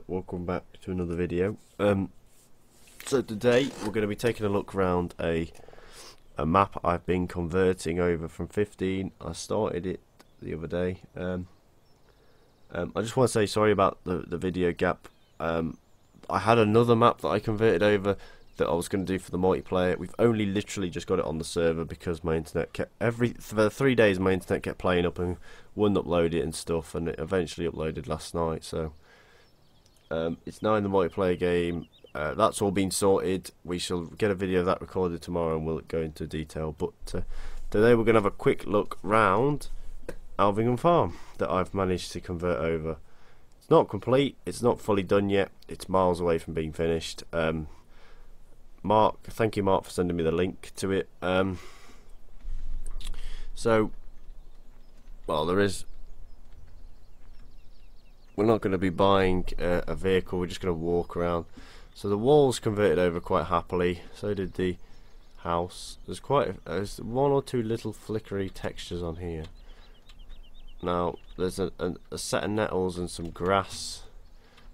welcome back to another video. So today we're going to be taking a look around a map I've been converting over from 15. I started it the other day. I just want to say sorry about the video gap. I had another map that I converted over that I was going to do for the multiplayer. We've only literally just got it on the server because my internet kept for 3 days my internet kept playing up and wouldn't upload it and stuff, and it eventually uploaded last night. So it's now in the multiplayer game. That's all been sorted. We shall get a video of that recorded tomorrow and we'll go into detail. But today we're going to have a quick look round Alvingham Farm that I've managed to convert over. It's not complete, it's not fully done yet, it's miles away from being finished. Mark, thank you Mark for sending me the link to it. So, well, we're not going to be buying a vehicle, we're just going to walk around. So the walls converted over quite happily, so did the house. There's one or two little flickery textures on here. Now there's a set of nettles and some grass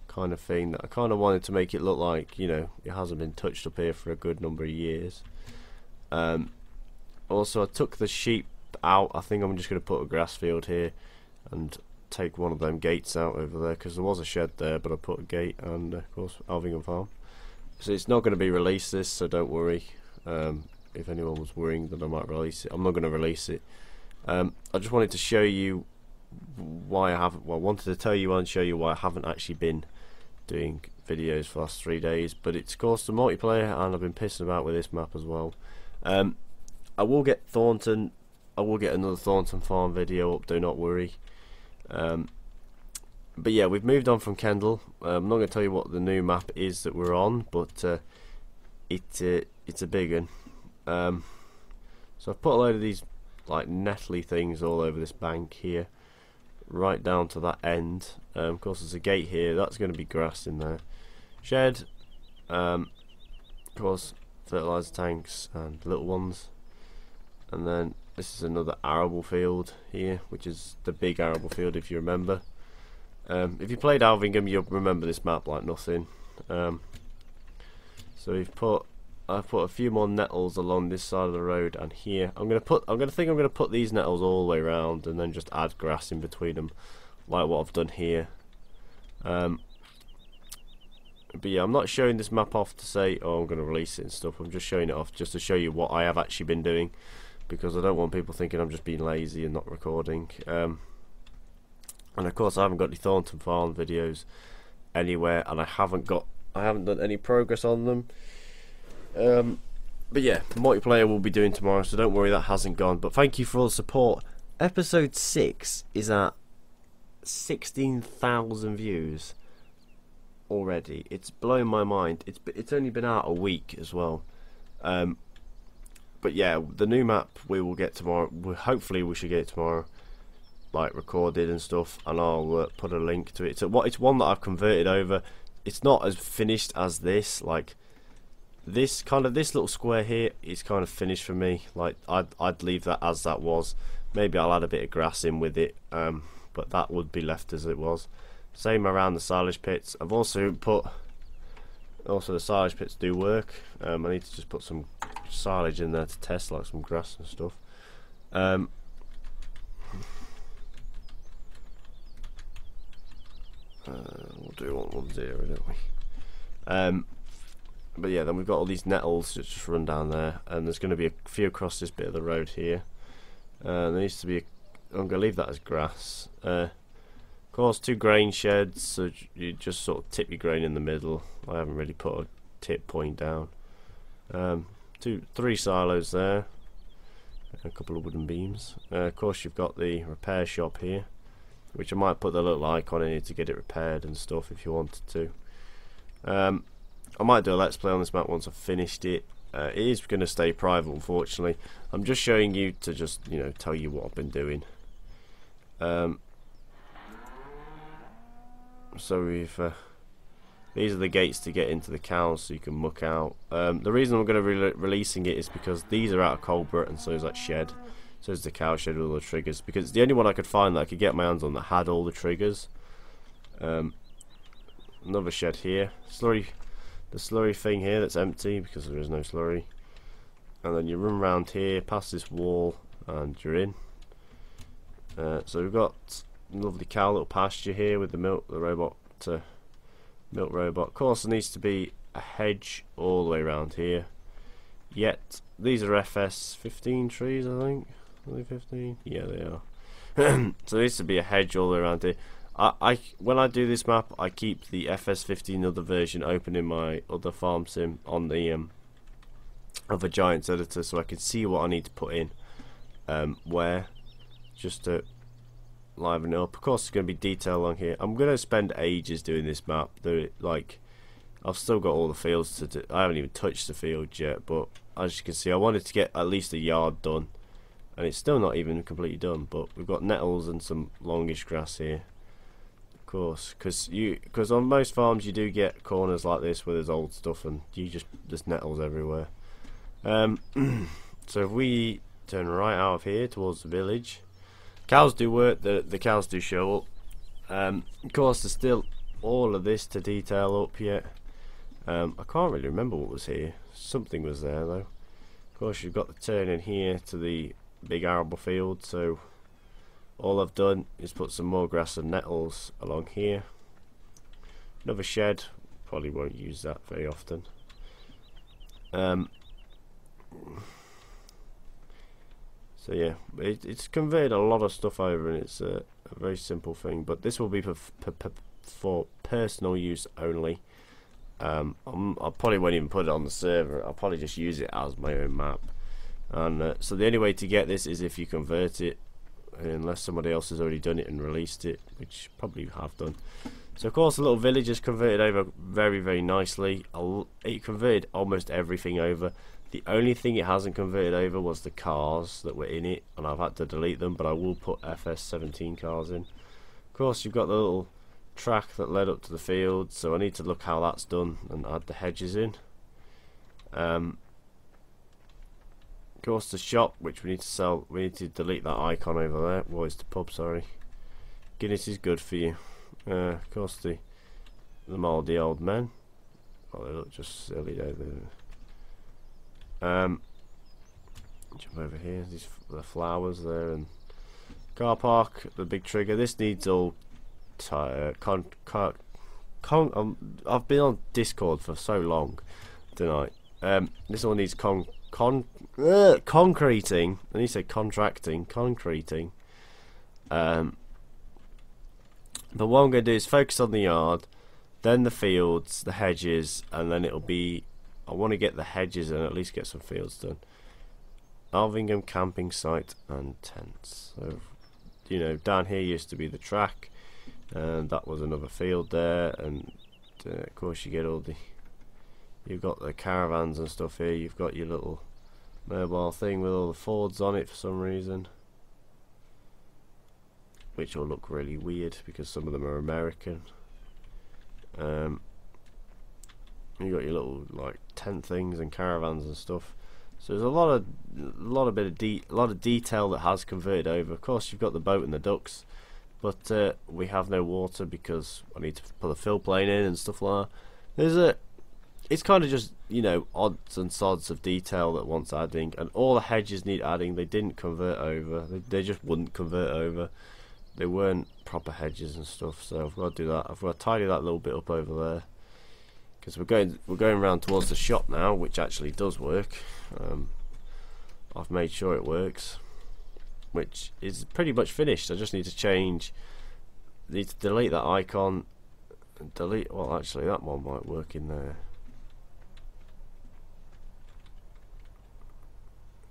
kind of thing that I kind of wanted to make it look like, you know, it hasn't been touched up here for a good number of years. Also I took the sheep out. I think I'm just going to put a grass field here and take one of them gates out over there because there was a shed there, but I put a gate and of course Alvingham Farm. So it's not going to be released this, so don't worry. If anyone was worrying that I might release it, I'm not going to release it. I just wanted to show you why I haven't, well, I wanted to tell you and show you why I haven't actually been doing videos for the last 3 days, but it's of course the multiplayer and I've been pissing about with this map as well. I will get Thornton, I will get another Thornton Farm video up, do not worry. But yeah, we've moved on from Kendall. I'm not going to tell you what the new map is that we're on, but it's a big one. So I've put a load of these like nettly things all over this bank here, right down to that end. Of course there's a gate here, that's going to be grass in there. Shed, of course fertilizer tanks and little ones, and then this is another arable field here, which is the big arable field if you remember. If you played Alvingham you'll remember this map like nothing. So I've put a few more nettles along this side of the road and here. I'm gonna put these nettles all the way around and then just add grass in between them, like what I've done here. But yeah, I'm not showing this map off to say, oh, I'm gonna release it and stuff. I'm just showing it off just to show you what I have actually been doing, because I don't want people thinking I'm just being lazy and not recording. And of course I haven't got the Thornton Farm videos anywhere, and I haven't done any progress on them. But yeah, multiplayer we'll be doing tomorrow, so don't worry, that hasn't gone. But thank you for all the support. Episode 6 is at 16,000 views already. It's blowing my mind. It's only been out a week as well. But yeah, the new map we will get tomorrow. Hopefully we should get it tomorrow, like recorded and stuff, and I'll put a link to it. So it's one that I've converted over. It's not as finished as this. Like this little square here is kind of finished for me. Like I'd leave that as that was. Maybe I'll add a bit of grass in with it, but that would be left as it was. Same around the silage pits. I've also put, the silage pits do work. I need to just put some silage in there to test, like some grass and stuff. We'll do 110, don't we? But yeah, then we've got all these nettles that just run down there, and there's going to be a few across this bit of the road here. There needs to be I'm going to leave that as grass. Of course, 2 grain sheds, so you just sort of tip your grain in the middle. I haven't really put a tip point down. 3 silos there, a couple of wooden beams. Of course, you've got the repair shop here, which I might put the little icon in here to get it repaired and stuff if you wanted to. I might do a let's play on this map once I've finished it. It is going to stay private, unfortunately. I'm just showing you to just, you know, tell you what I've been doing. So we've these are the gates to get into the cows, so you can muck out. The reason I'm going to be releasing it is because these are out of culvert, and so is that shed. So is the cow shed with all the triggers, because it's the only one I could find that I could get my hands on that had all the triggers. another shed here. The slurry thing here that's empty because there is no slurry. And then you run around here, past this wall, and you're in. So we've got a lovely cow little pasture here with the milk robot. Of course, there needs to be a hedge all the way around here. Yet these are FS 15 trees, I think. Are they 15? Yeah, they are. So there needs to be a hedge all the way around here. When I do this map, I keep the FS 15 other version open in my other farm sim on the other Giants editor, so I can see what I need to put in where, just to liven it up. Of course, there's going to be detail along here. I'm going to spend ages doing this map. Like, I've still got all the fields to do. I haven't even touched the field yet, but as you can see, I wanted to get at least a yard done, and it's still not even completely done. But we've got nettles and some longish grass here, of course, because on most farms you do get corners like this where there's old stuff and there's nettles everywhere. So if we turn right out of here towards the village, cows do work. The cows do show up. Of course, there's still all of this to detail up yet. I can't really remember what was here. Something was there though. Of course, you've got the turn in here to the big arable field. So all I've done is put some more grass and nettles along here. Another shed. Probably won't use that very often. So yeah, it's conveyed a lot of stuff over, and it's a very simple thing. But this will be for personal use only. I probably won't even put it on the server. I'll probably just use it as my own map. And so the only way to get this is if you convert it, unless somebody else has already done it and released it, which probably have done. So of course the little village is converted over very, very nicely. It converted almost everything over. The only thing it hasn't converted over was the cars that were in it, and I've had to delete them, but I will put FS 17 cars in. Of course, you've got the little track that led up to the field, so I need to look how that's done and add the hedges in. Of course, the shop, which we need to sell, we need to delete that icon over there. Well, it's the pub, sorry. Guinness is good for you. Of course, the mouldy old men. Oh, they look just silly, don't they? Jump over here. The flowers there, and car park. The big trigger. This needs all. I've been on Discord for so long tonight. This all needs concreting. I need to say concreting. But what I'm going to do is focus on the yard, then the fields, the hedges, and then it'll be. I want to get the hedges and at least get some fields done. Alvingham camping site and tents. So, you know, down here used to be the track, and that was another field there. And of course, you get all the. You've got the caravans and stuff here. You've got your little mobile thing with all the Fords on it for some reason, which will look really weird because some of them are American. You got your little like tent things and caravans and stuff. So there's a lot of detail that has converted over. Of course, you've got the boat and the ducks, but we have no water because I need to put a fill plane in and stuff like that. It's kind of just, you know, odds and sods of detail that wants adding, and all the hedges need adding. They didn't convert over. They just wouldn't convert over. They weren't proper hedges and stuff. So I've got to do that. I've got to tidy that little bit up over there. Because we're going around towards the shop now, which actually does work. I've made sure it works, which is pretty much finished. I just need to delete that icon and delete. Well, actually, that one might work in there.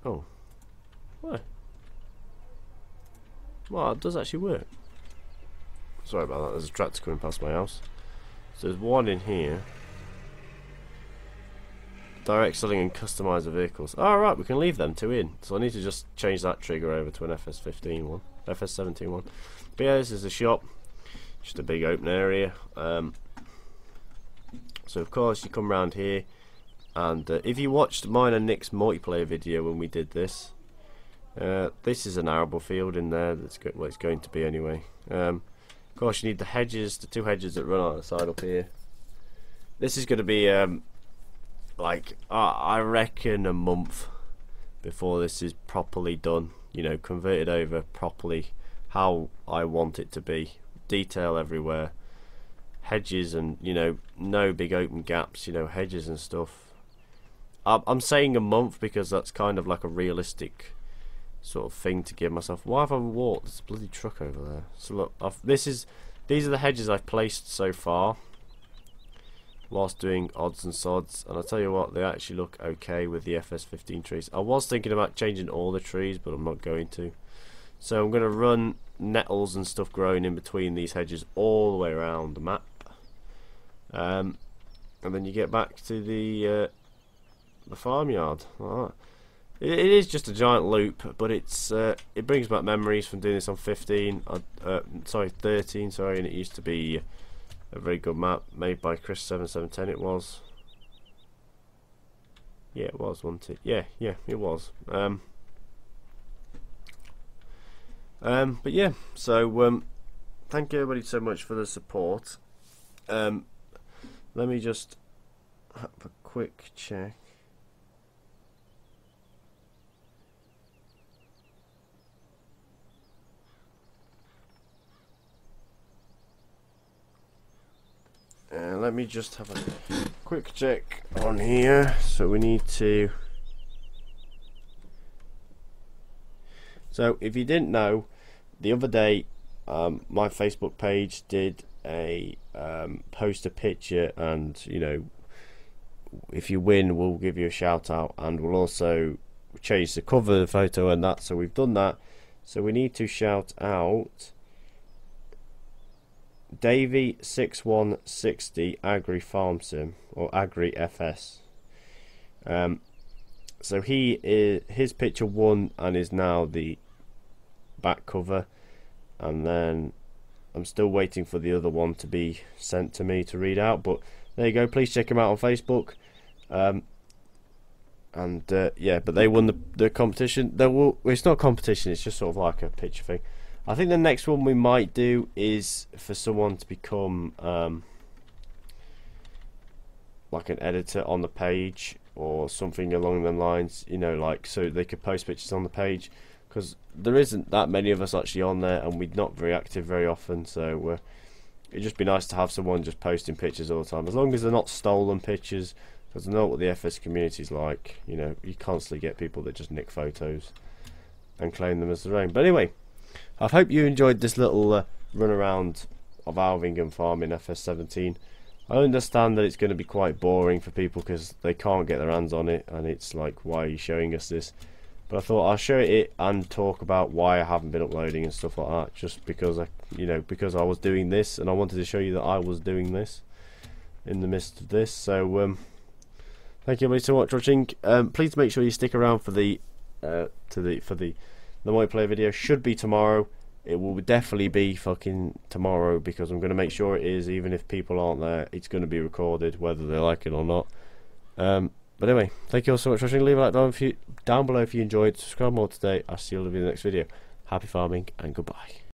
Oh, what? Well, it does actually work. Sorry about that. There's a tractor coming past my house. So there's one in here. Direct selling and customizer vehicles. Alright, we can leave them two in. So I need to just change that trigger over to an FS15 one. FS17 one. But yeah, this is the shop. Just a big open area. So of course you come around here, and if you watched mine and Nick's multiplayer video when we did this, this is an arable field in there. That's well, it's going to be anyway. Of course you need the hedges, the two hedges that run on the side up here. this is going to be like I reckon a month before this is properly done, you know, converted over properly how I want it to be. Detail everywhere, hedges, and you know, no big open gaps, you know, hedges and stuff. I'm saying a month because that's kind of like a realistic sort of thing to give myself. Why have I walked? There's a bloody truck over there. So look, these are the hedges I've placed so far whilst doing odds and sods, and I'll tell you what, they actually look okay with the FS15 trees. I was thinking about changing all the trees, but I'm not going to. So I'm going to run nettles and stuff growing in between these hedges all the way around the map, and then you get back to the farmyard. Alright. It is just a giant loop, but it brings back memories from doing this on 15, sorry 13, sorry, and it used to be a very good map made by Chris7710. It was, yeah, it was, wasn't it? Yeah, it was. But yeah, so thank you everybody so much for the support. Let me just have a quick check. Let me just have a quick check on here. So we need to. So if you didn't know, the other day my Facebook page did a post a picture, and you know, if you win we'll give you a shout out, and we'll also change the cover of the photo and that. So we've done that. So we need to shout out Davey6160 Agri Farm Sim, or Agri FS. So his picture won and is now the back cover, and then I'm still waiting for the other one to be sent to me to read out. But there you go. Please check him out on Facebook. Yeah, but they won the competition. It's not a competition. It's just sort of like a picture thing. I think the next one we might do is for someone to become like an editor on the page or something along them lines, you know, like so they could post pictures on the page, because there isn't that many of us actually on there and we're not very active very often. So it'd just be nice to have someone just posting pictures all the time, as long as they're not stolen pictures, because I know what the FS community is like. You know, you constantly get people that just nick photos and claim them as their own. But anyway, I hope you enjoyed this little run around of Alvingham Farm in FS17. I understand that it's going to be quite boring for people because they can't get their hands on it, and it's like, why are you showing us this? But I thought I'll show it and talk about why I haven't been uploading and stuff like that, just because because I was doing this and I wanted to show you that I was doing this in the midst of this. So thank you everybody so much for watching. Please make sure you stick around for the multiplayer video. Should be tomorrow. It will definitely be fucking tomorrow, because I'm going to make sure it is, even if people aren't there. It's going to be recorded whether they like it or not. But anyway, thank you all so much for watching. Leave a like down below if you enjoyed. Subscribe more today. I'll see you all in the next video. Happy farming and goodbye.